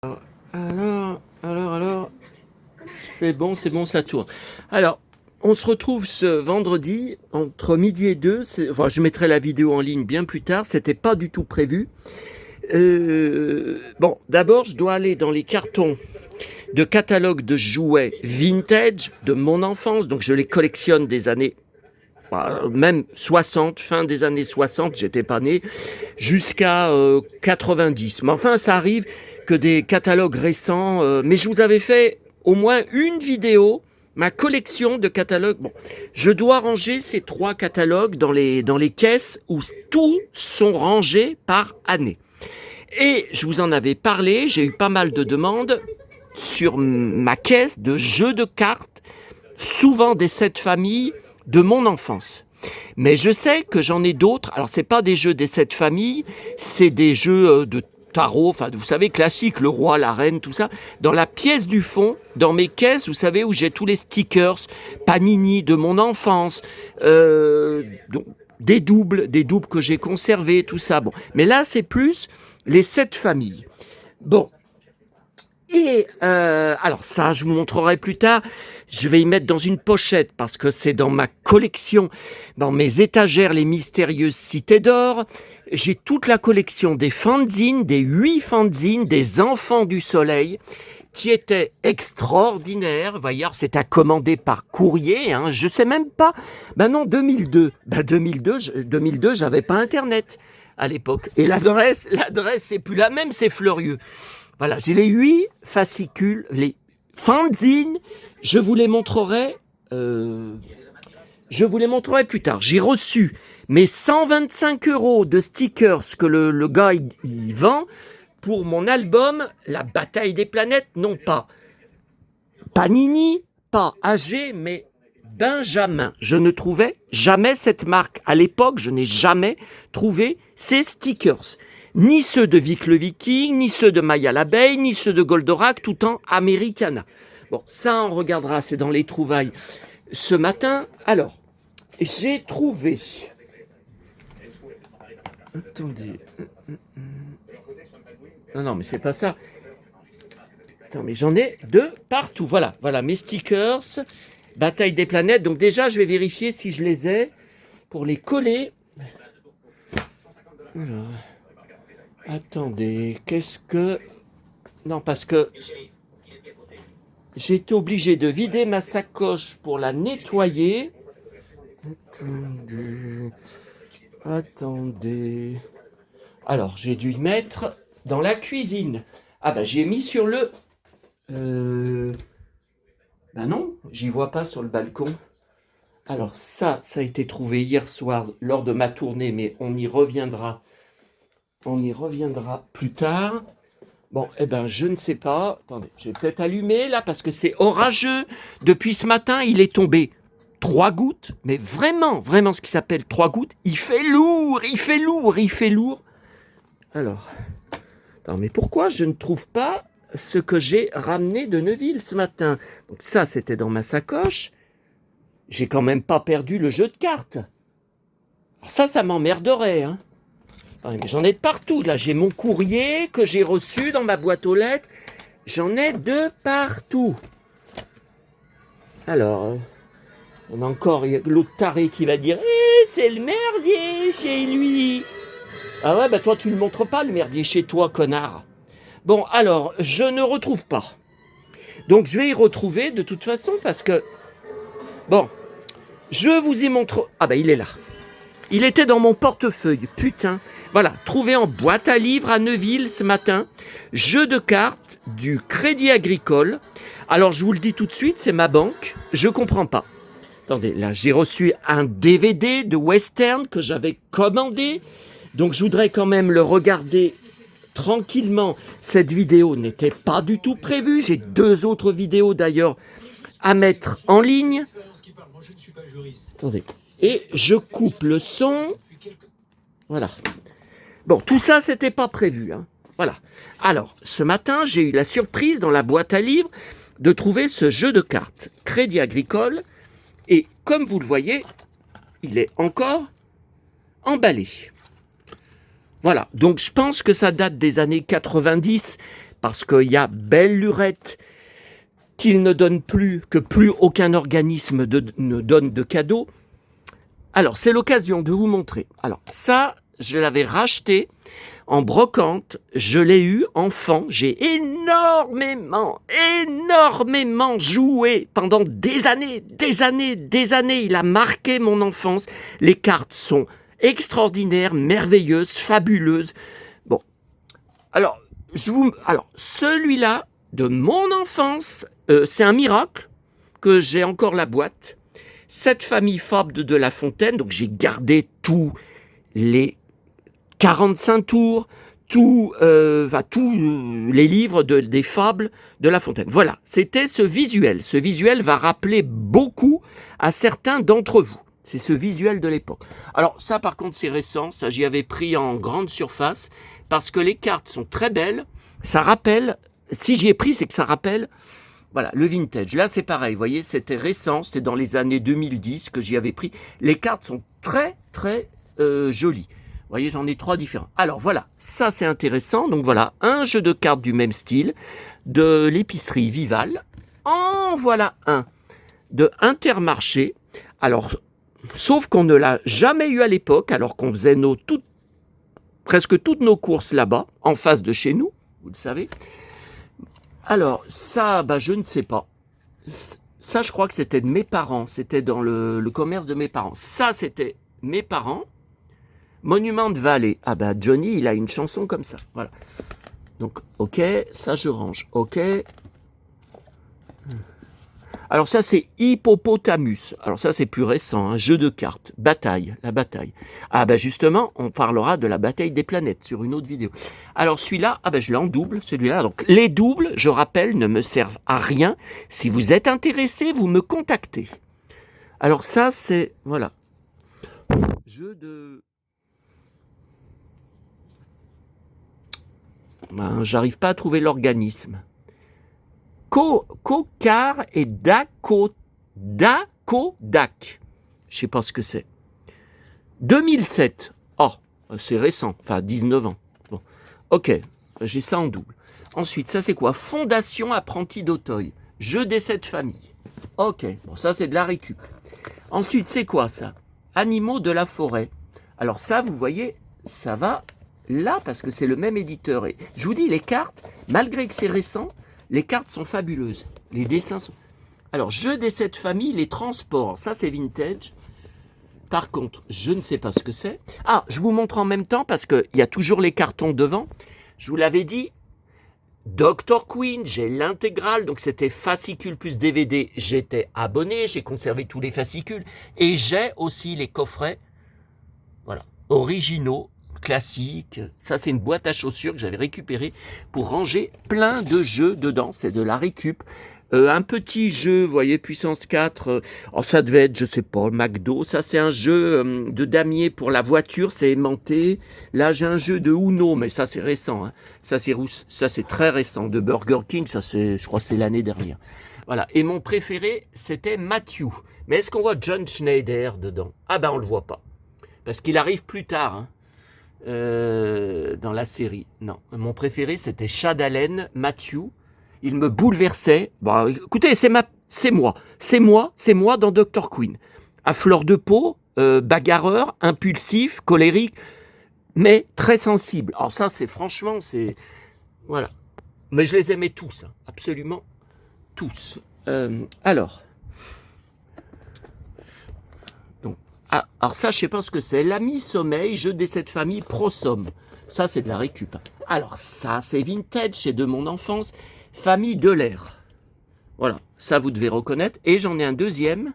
Alors, c'est bon, ça tourne. Alors, on se retrouve ce vendredi entre midi et 2. Enfin, je mettrai la vidéo en ligne bien plus tard. C'était pas du tout prévu. Bon, d'abord, je dois aller dans les cartons de catalogue de jouets vintage de mon enfance. Donc, je les collectionne des années, même 60, fin des années 60, j'étais pas né, jusqu'à 90. Mais enfin, ça arrive que des catalogues récents. Mais je vous avais fait au moins une vidéo, ma collection de catalogues. Bon, je dois ranger ces 3 catalogues dans les caisses où tous sont rangés par année. Et je vous en avais parlé, j'ai eu pas mal de demandes sur ma caisse de jeux de cartes, souvent des 7 familles de mon enfance. Mais je sais que j'en ai d'autres. Alors, c'est pas des jeux des 7 familles, c'est des jeux de tarot, enfin, vous savez, classique, le roi, la reine, tout ça. Dans la pièce du fond, dans mes caisses, vous savez, où j'ai tous les stickers Panini de mon enfance, des doubles que j'ai conservés, tout ça. Bon, mais là, c'est plus les 7 familles. Bon. Et alors ça, je vous montrerai plus tard. Je vais y mettre dans une pochette parce que c'est dans ma collection, dans mes étagères, les mystérieuses cités d'or. J'ai toute la collection des fanzines, des 8 fanzines, des enfants du soleil, qui étaient extraordinaires. Vous voyez, c'est à commander par courrier. Hein, je sais même pas. Ben non, 2002. Ben 2002, j'avais pas Internet à l'époque. Et l'adresse, c'est plus la même, c'est Fleurieux. Voilà, j'ai les 8 fascicules, les fanzines. Je vous les montrerai plus tard. J'ai reçu mes 125 € de stickers que le gars il vend pour mon album La Bataille des planètes, non pas Panini, pas AG, mais Benjamin. Je ne trouvais jamais cette marque. À l'époque, je n'ai jamais trouvé ces stickers. Ni ceux de Vic le Viking, ni ceux de Maya l'abeille, ni ceux de Goldorak, tout en Americana. Bon, ça, on regardera, c'est dans les trouvailles ce matin. Alors, j'ai trouvé... Attendez. Non, mais c'est pas ça. Attends, mais j'en ai de partout. Voilà, mes stickers, Bataille des planètes. Donc déjà, je vais vérifier si je les ai pour les coller. Voilà. Attendez, qu'est-ce que... Non, parce que j'ai été obligé de vider ma sacoche pour la nettoyer. Attendez. Alors, j'ai dû y mettre dans la cuisine. Ah bah, j'ai mis sur le... Ben non, j'y vois pas sur le balcon. Alors ça a été trouvé hier soir lors de ma tournée, mais on y reviendra plus tard. Bon, je ne sais pas. Attendez, j'ai peut-être allumé là parce que c'est orageux. Depuis ce matin, il est tombé 3 gouttes, mais vraiment ce qui s'appelle 3 gouttes. Il fait lourd. Alors, attends, mais pourquoi je ne trouve pas ce que j'ai ramené de Neuville ce matin? Donc ça, c'était dans ma sacoche. J'ai quand même pas perdu le jeu de cartes. Alors ça m'emmerderait, hein. Mais j'en ai de partout, là. J'ai mon courrier que j'ai reçu dans ma boîte aux lettres. J'en ai de partout. Alors, on a encore l'autre taré qui va dire c'est le merdier chez lui. Ah ouais, toi, tu ne le montres pas, le merdier chez toi, connard. Bon, alors, je ne retrouve pas. Donc, je vais y retrouver de toute façon parce que... Bon, je vous y montre... Ah il est là. Il était dans mon portefeuille, putain. Voilà, trouvé en boîte à livres à Neuville ce matin. Jeu de cartes du Crédit Agricole. Alors, je vous le dis tout de suite, c'est ma banque. Je comprends pas. Attendez, là, j'ai reçu un DVD de western que j'avais commandé. Donc, je voudrais quand même le regarder tranquillement. Cette vidéo n'était pas du tout prévue. J'ai 2 autres vidéos d'ailleurs à mettre en ligne. Attendez. Et je coupe le son. Voilà. Bon, tout ça, c'était pas prévu. Hein. Voilà. Alors, ce matin, j'ai eu la surprise dans la boîte à livres de trouver ce jeu de cartes Crédit Agricole. Et comme vous le voyez, il est encore emballé. Voilà. Donc, je pense que ça date des années 90 parce qu'il y a belle lurette qu'il ne donne plus, que plus aucun organisme ne donne de cadeaux. Alors, c'est l'occasion de vous montrer. Alors, ça, je l'avais racheté en brocante. Je l'ai eu enfant. J'ai énormément joué pendant des années. Il a marqué mon enfance. Les cartes sont extraordinaires, merveilleuses, fabuleuses. Bon, alors, celui-là, de mon enfance, c'est un miracle que j'ai encore la boîte. Cette famille Fable de La Fontaine, donc j'ai gardé tous les 45 tours, tous les livres des fables de La Fontaine. Voilà, c'était ce visuel. Ce visuel va rappeler beaucoup à certains d'entre vous. C'est ce visuel de l'époque. Alors ça, par contre, c'est récent. Ça, j'y avais pris en grande surface parce que les cartes sont très belles. Ça rappelle, si j'y ai pris, c'est que ça rappelle, voilà, le vintage. Là, c'est pareil. Vous voyez, c'était récent. C'était dans les années 2010 que j'y avais pris. Les cartes sont très, très jolies. Vous voyez, j'en ai 3 différents. Alors voilà, ça c'est intéressant. Donc voilà, un jeu de cartes du même style de l'épicerie Vival. En voilà un de Intermarché. Alors, sauf qu'on ne l'a jamais eu à l'époque, alors qu'on faisait presque toutes nos courses là-bas, en face de chez nous, vous le savez. Alors, ça, je ne sais pas. Ça, je crois que c'était de mes parents. C'était dans le commerce de mes parents. Ça, c'était mes parents. Monument de Vallée. Ah Johnny, il a une chanson comme ça. Voilà. Donc, ok, ça je range. Ok. Alors ça, c'est Hippopotamus. Alors ça, c'est plus récent. Un jeu de cartes. Bataille. La bataille. Ah justement, on parlera de la bataille des planètes sur une autre vidéo. Alors celui-là, je l'ai en double, celui-là. Donc les doubles, je rappelle, ne me servent à rien. Si vous êtes intéressé, vous me contactez. Alors ça, c'est... Voilà. Jeu de... J'arrive pas à trouver l'organisme. Cocar et Dakodak. Je sais pas ce que c'est. 2007. Oh, c'est récent. Enfin, 19 ans. Bon. Ok, j'ai ça en double. Ensuite, ça c'est quoi? Fondation Apprenti d'Auteuil. Jeu des 7 familles. Ok, bon, ça c'est de la récup. Ensuite, c'est quoi ça? Animaux de la forêt. Alors ça, vous voyez, ça va là parce que c'est le même éditeur. Et je vous dis, les cartes, malgré que c'est récent, les cartes sont fabuleuses. Les dessins sont... Alors, jeu des 7 familles, les transports. Ça, c'est vintage. Par contre, je ne sais pas ce que c'est. Ah, je vous montre en même temps parce qu'il y a toujours les cartons devant. Je vous l'avais dit, Dr. Queen, j'ai l'intégrale. Donc, c'était fascicule plus DVD. J'étais abonné, j'ai conservé tous les fascicules. Et j'ai aussi les coffrets, voilà, originaux, classiques. Ça, c'est une boîte à chaussures que j'avais récupérée pour ranger plein de jeux dedans. C'est de la récup. Un petit jeu, vous voyez, puissance 4. Ça devait être, je sais pas, McDo. Ça, c'est un jeu de damier pour la voiture. C'est aimanté. Là, j'ai un jeu de Uno, mais ça, c'est récent. Hein. Ça, c'est très récent. De Burger King, ça, je crois que c'est l'année dernière. Voilà. Et mon préféré, c'était Matthew. Mais est-ce qu'on voit John Schneider dedans? On le voit pas. Parce qu'il arrive plus tard, hein. Dans la série. Non, mon préféré c'était Chad Allen, Matthew. Il me bouleversait. Écoutez, c'est moi dans Dr. Queen. À fleur de peau, bagarreur, impulsif, colérique, mais très sensible. Alors ça, franchement, voilà. Mais je les aimais tous, hein, absolument tous. Alors. Alors ça, je sais pas ce que c'est. L'ami sommeil, jeu des 7 familles, Prosomme. Ça, c'est de la récup. Alors ça, c'est vintage, c'est de mon enfance. Famille de l'air. Voilà, ça vous devez reconnaître. Et j'en ai un deuxième.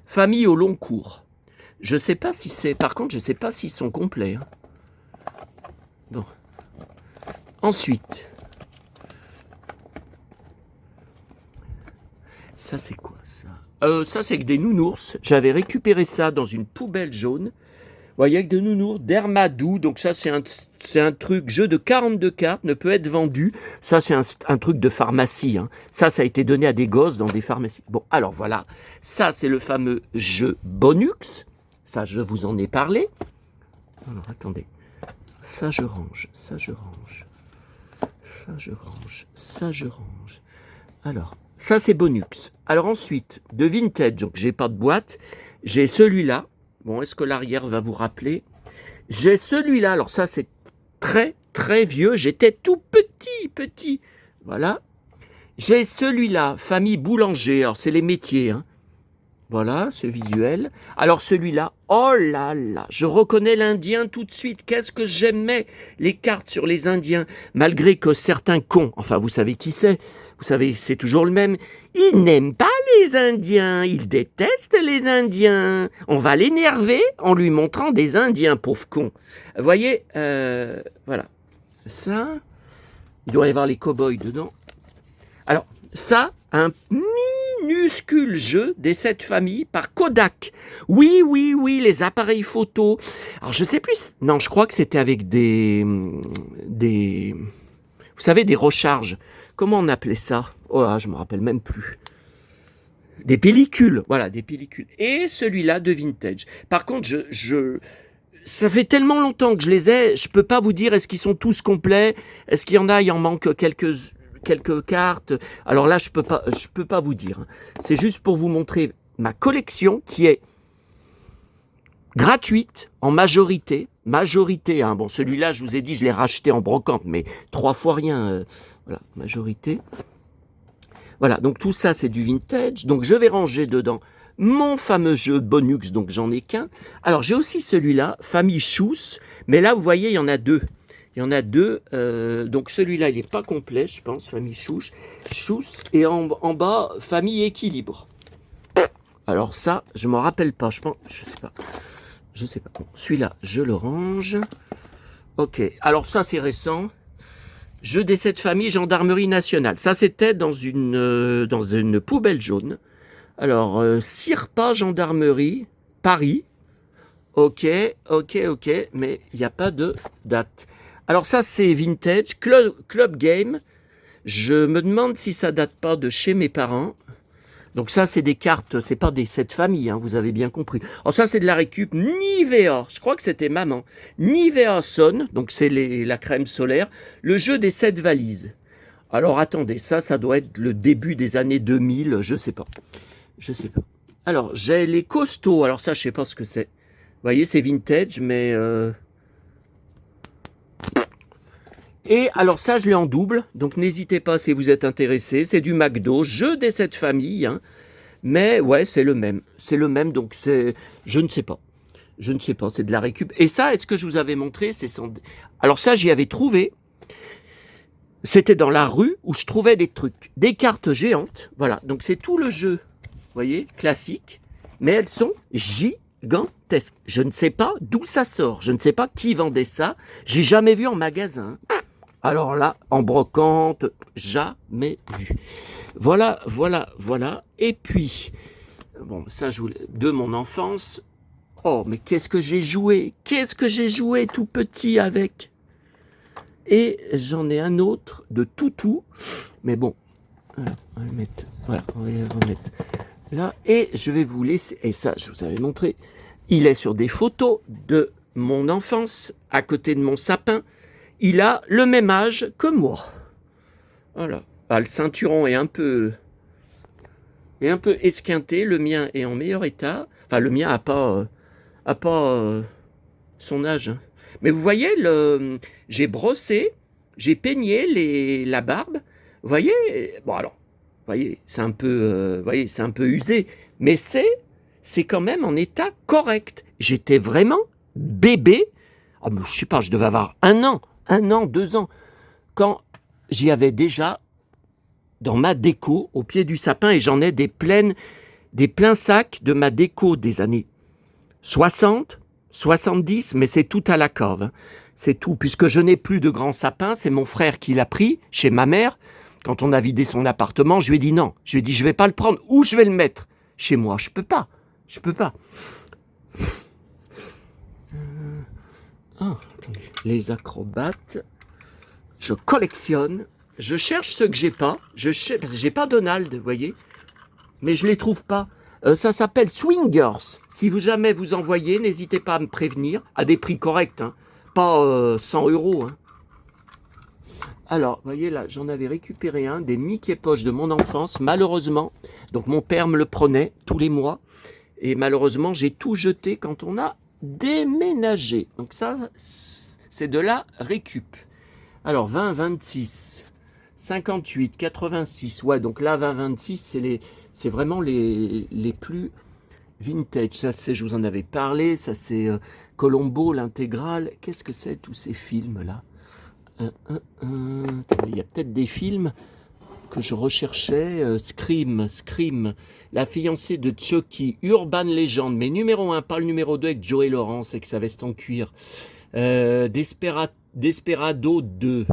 Famille au long cours. Je sais pas si c'est... Par contre, je sais pas s'ils sont complets. Hein. Bon. Ensuite. Ça, c'est quoi ça? Ça, c'est avec des nounours. J'avais récupéré ça dans une poubelle jaune. Vous voyez, avec des nounours, d'Hermadou. Donc ça, c'est un truc, jeu de 42 cartes, ne peut être vendu. Ça, c'est un truc de pharmacie. Hein. Ça a été donné à des gosses dans des pharmacies. Bon, alors voilà. Ça, c'est le fameux jeu Bonux. Ça, je vous en ai parlé. Alors, attendez. Ça, je range. Ça, je range. Ça, je range. Alors, ça, c'est Bonux. Alors ensuite, de vintage, donc j'ai pas de boîte. J'ai celui-là. Bon, est-ce que l'arrière va vous rappeler? J'ai celui-là. Alors ça, c'est très, très vieux. J'étais tout petit. Voilà. J'ai celui-là, famille Boulanger. Alors, c'est les métiers, hein. Voilà, ce visuel. Alors celui-là, oh là là, je reconnais l'Indien tout de suite. Qu'est-ce que j'aimais les cartes sur les Indiens, malgré que certains cons, enfin vous savez qui c'est, vous savez, c'est toujours le même, ils n'aiment pas les Indiens, ils détestent les Indiens. On va l'énerver en lui montrant des Indiens, pauvre con. Vous voyez, voilà, ça, il doit y avoir les cow-boys dedans. Alors, ça, un minuscule jeu des 7 familles par Kodak. Oui, les appareils photo. Alors, je sais plus. Non, je crois que c'était avec des... Vous savez, des recharges. Comment on appelait ça? Oh là, je me rappelle même plus. Des pellicules. Voilà, des pellicules. Et celui-là de vintage. Par contre, ça fait tellement longtemps que je les ai, je peux pas vous dire est-ce qu'ils sont tous complets, est-ce qu'il y en a, il en manque quelques cartes. Alors là, je peux pas vous dire. C'est juste pour vous montrer ma collection qui est gratuite en majorité. Hein. Bon, celui-là, je vous ai dit, je l'ai racheté en brocante, mais 3 fois rien. Voilà, majorité. Voilà, donc tout ça, c'est du vintage. Donc je vais ranger dedans mon fameux jeu Bonux, donc j'en ai qu'un. Alors j'ai aussi celui-là, famille Chousse, mais là, vous voyez, il y en a deux. Donc celui-là, il n'est pas complet, je pense, famille Chousse, et en bas, famille Équilibre. Alors ça, je m'en rappelle pas, je sais pas. Bon, celui-là, je le range. Ok, alors ça, c'est récent. Jeu des 7 familles, gendarmerie nationale. Ça, c'était dans une poubelle jaune. Alors, Sirpa gendarmerie, Paris. Ok, mais il n'y a pas de date. Alors ça, c'est vintage, club game. Je me demande si ça date pas de chez mes parents. Donc ça, c'est des cartes, c'est pas des 7 familles, hein, vous avez bien compris. Alors ça, c'est de la récup Nivea, je crois que c'était maman. Nivea Son, donc c'est la crème solaire. Le jeu des 7 valises. Alors attendez, ça doit être le début des années 2000, je sais pas. Alors, j'ai les costauds, alors ça, je sais pas ce que c'est. Vous voyez, c'est vintage, mais... Et alors ça, je l'ai en double, donc n'hésitez pas si vous êtes intéressé. C'est du McDo, jeu des 7 familles, hein. Mais ouais, c'est le même, donc c'est... Je ne sais pas, c'est de la récup. Et ça, est-ce que je vous avais montré? Alors ça, j'y avais trouvé. C'était dans la rue où je trouvais des trucs, des cartes géantes, voilà. Donc c'est tout le jeu, vous voyez, classique, mais elles sont gigantesques. Je ne sais pas d'où ça sort, je ne sais pas qui vendait ça, j'ai jamais vu en magasin. Alors là, en brocante, jamais vu. Voilà. Et puis, bon, ça, de mon enfance. Oh, mais qu'est-ce que j'ai joué tout petit avec. Et j'en ai un autre de toutou. Mais bon, on va le remettre là. Et je vais vous laisser, et ça, je vous avais montré, il est sur des photos de mon enfance, à côté de mon sapin. Il a le même âge que moi. Voilà. Ah, le ceinturon est un peu esquinté. Le mien est en meilleur état. Enfin, le mien a pas son âge. Hein. Mais vous voyez, j'ai brossé, j'ai peigné la barbe. Vous voyez, bon alors, vous voyez, c'est un peu usé, mais c'est quand même en état correct. J'étais vraiment bébé. Oh, mais je sais pas, je devais avoir 1 an, 2 ans, quand j'y avais déjà dans ma déco au pied du sapin, et j'en ai des pleins sacs de ma déco des années 60, 70, mais c'est tout à la cave. Hein. C'est tout, puisque je n'ai plus de grand sapin, c'est mon frère qui l'a pris chez ma mère. Quand on a vidé son appartement, je lui ai dit non. Je lui ai dit, je vais pas le prendre. Où je vais le mettre? Chez moi. Je peux pas. Les acrobates. Je collectionne. Je cherche ceux que j'ai pas. Parce que j'ai pas Donald, vous voyez. Mais je les trouve pas. Ça s'appelle Swingers. Si vous jamais vous envoyez, n'hésitez pas à me prévenir. À des prix corrects. Hein. Pas 100 €. Hein. Alors, vous voyez là, j'en avais récupéré un, des Mickey Poche de mon enfance, malheureusement. Donc mon père me le prenait tous les mois. Et malheureusement, j'ai tout jeté quand on a déménagé. Donc ça, c'est de la récup. Alors 20, 26, 58, 86. Ouais, donc là, 20, 26, c'est vraiment les plus vintage. Ça, c'est, je vous en avais parlé. Ça, c'est Colombo, l'intégrale. Qu'est-ce que c'est, tous ces films-là? Il y a peut-être des films que je recherchais. Scream, la fiancée de Chucky, Urban Legend, mais numéro 1, pas le numéro 2 avec Joey Lawrence avec sa veste en cuir. Desperado 2.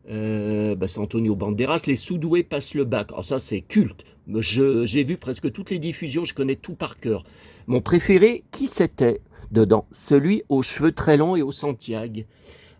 C'est Antonio Banderas. Les sous-doués passent le bac. Alors ça, c'est culte. J'ai vu presque toutes les diffusions, je connais tout par cœur. Mon préféré, qui c'était dedans? Celui aux cheveux très longs et au Santiago.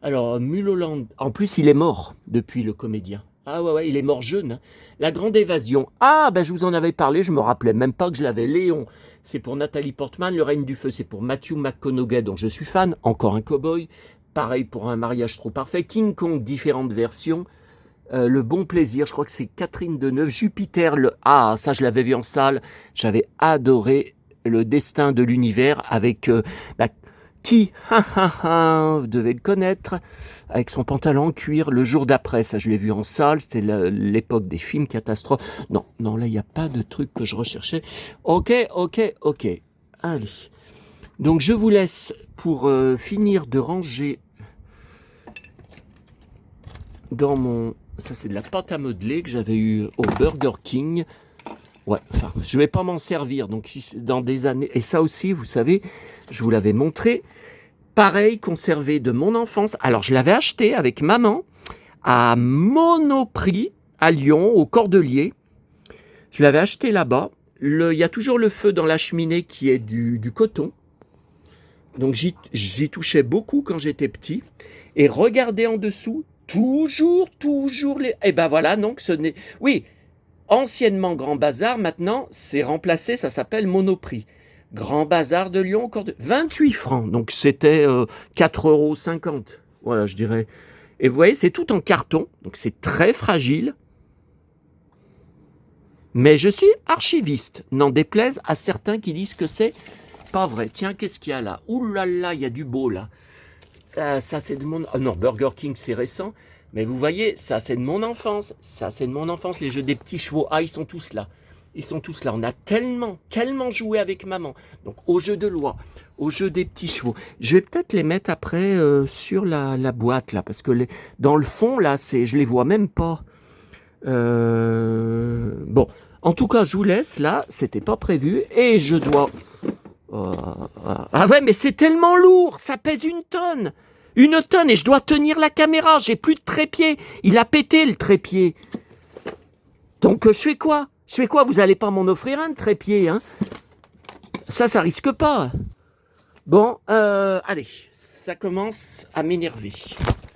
Alors, Mulholland, en plus, il est mort depuis, le comédien. Ah ouais, il est mort jeune. Hein. La Grande Évasion. Ah, je vous en avais parlé, je me rappelais même pas que je l'avais. Léon, c'est pour Nathalie Portman. Le Règne du Feu, c'est pour Matthew McConaughey, dont je suis fan. Encore un cow-boy. Pareil pour Un mariage trop parfait. King Kong, différentes versions. Le Bon Plaisir, je crois que c'est Catherine Deneuve. Jupiter, ah, ça, je l'avais vu en salle. J'avais adoré Le Destin de l'univers avec... qui, vous devez le connaître, avec son pantalon en cuir, Le jour d'après, ça je l'ai vu en salle, c'était l'époque des films catastrophes. Non, là il n'y a pas de truc que je recherchais. Ok, allez. Donc je vous laisse pour finir de ranger dans mon... Ça c'est de la pâte à modeler que j'avais eu au Burger King. Ouais, enfin, je vais pas m'en servir, donc dans des années... Et ça aussi, vous savez, je vous l'avais montré, pareil, conservé de mon enfance. Alors, je l'avais acheté avec maman à Monoprix, à Lyon, au Cordelier. Je l'avais acheté là-bas. Il y a toujours le feu dans la cheminée qui est du coton. Donc, j'y touchais beaucoup quand j'étais petit. Et regardez en dessous, toujours les... Et ben voilà, donc ce n'est... Oui, anciennement Grand Bazar, maintenant, c'est remplacé, ça s'appelle Monoprix. Grand Bazar de Lyon, 28 francs, donc c'était 4,50 €. Voilà, je dirais. Et vous voyez, c'est tout en carton, donc c'est très fragile. Mais je suis archiviste, n'en déplaise à certains qui disent que c'est pas vrai. Tiens, qu'est-ce qu'il y a là? Ouh là là, il y a du beau là. Ça, c'est de mon... Oh non, Burger King, c'est récent. Mais vous voyez, ça, c'est de mon enfance. Ça, c'est de mon enfance. Les jeux des petits chevaux. Ah, ils sont tous là. On a tellement joué avec maman. Donc, aux jeux de loi, aux jeux des petits chevaux. Je vais peut-être les mettre après sur la boîte, là. Parce que dans le fond, là, je les vois même pas. Bon, en tout cas, je vous laisse, là. C'était pas prévu. Et je dois... Ah ouais, mais c'est tellement lourd. Ça pèse 1 tonne. 1 tonne et je dois tenir la caméra. J'ai plus de trépied. Il a pété le trépied. Donc, je fais quoi? Vous allez pas m'en offrir un de trépied, hein? Ça risque pas. Bon, allez, ça commence à m'énerver.